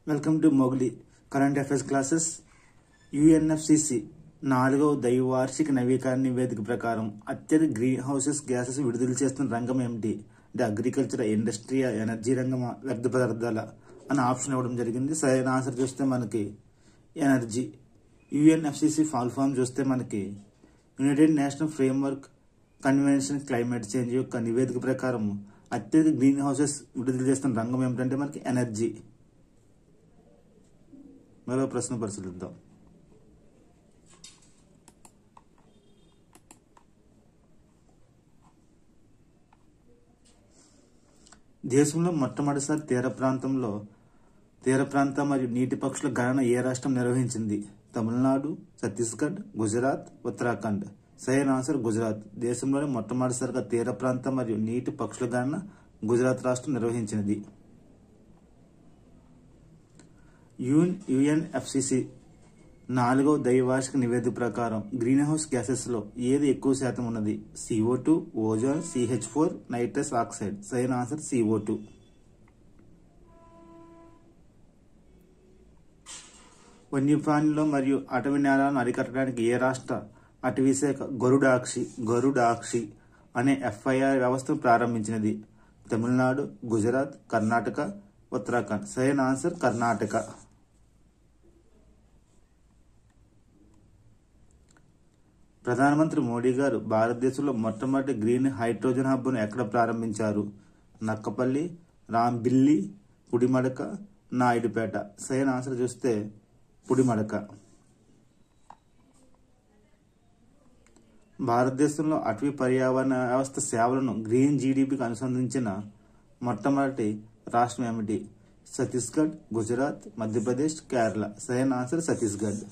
Welcome to Mowgli current affairs classes. UNFCCC 4వ ద్వైవార్షిక నవీకరణ నివేదిక ప్రకారం అత్యధిక గ్రీన్ హౌసెస్ గ్యాసెస్ విడుదల చేస్తున్న రంగం ఏమిటి? అంటే అగ్రికల్చర్, ఇండస్ట్రీ, ఎనర్జీ రంగం, వ్యర్థ పదార్థాల అని ఆప్షన్ ఇవ్వడం జరిగింది. సరైన ఆన్సర్ చూస్తే మనకి ఎనర్జీ. యుఎన్ఎఫ్సిసి ఫాల్ ఫామ్ చూస్తే మనకి United national framework convention climate change యొక్క నివేదిక ప్రకారం అత్యధిక గ్రీన్ హౌసెస్ విడుదల చేస్తున్న రంగం ఏమిటంటే మనకి ఎనర్జీ. మరో ప్రశ్న పరిశీలిద్దాం. దేశంలో మొట్టమొదటిసారి తీర ప్రాంత మరియు నీటి పక్షుల గణన ఏ రాష్ట్రం నిర్వహించింది? తమిళనాడు, ఛత్తీస్గఢ్, గుజరాత్, ఉత్తరాఖండ్. సరైన ఆన్సర్ గుజరాత్. దేశంలోని మొట్టమొదటిసారిగా తీర ప్రాంత మరియు నీటి పక్షుల గణన గుజరాత్ రాష్ట్రం నిర్వహించినది. యుఎన్ఎఫ్సిసి 4వ ద్వైవార్షిక నివేదిక ప్రకారం గ్రీన్ హౌస్ గ్యాసెస్ లో ఏది ఎక్కువ శాతం ఉన్నది? CO2, ozone, CH4, nitrous oxide. సరైన ఆన్సర్ CO2. వన్యప్రాణులు మరియు అటవీ నేరాలను అరికట్టడానికి ఏ రాష్ట్ర అటవీ శాఖ గరుడాక్షి అనే FIR వ్యవస్థను ప్రారంభించినది? తమిళనాడు, గుజరాత్, కర్ణాటక, ఉత్తరాఖండ్. సరైన ఆన్సర్ కర్ణాటక. ప్రధానమంత్రి మోడీ గారు భారతదేశంలో మొట్టమొదటి గ్రీన్ హైడ్రోజన్ హబ్ను ఎక్కడ ప్రారంభించారు? నక్కపల్లి, రాంబిల్లి, పుడిమడక, నాయుడుపేట. సరైన ఆన్సర్ చూస్తే పుడిమడక. భారతదేశంలో అటవీ పర్యావరణ వ్యవస్థ సేవలను గ్రీన్ GDPకి అనుసంధించిన మొట్టమొదటి రాష్ట్రం ఏమిటి? ఛత్తీస్గఢ్, గుజరాత్, మధ్యప్రదేశ్, కేరళ. సరైన ఆన్సర్ ఛత్తీస్గఢ్.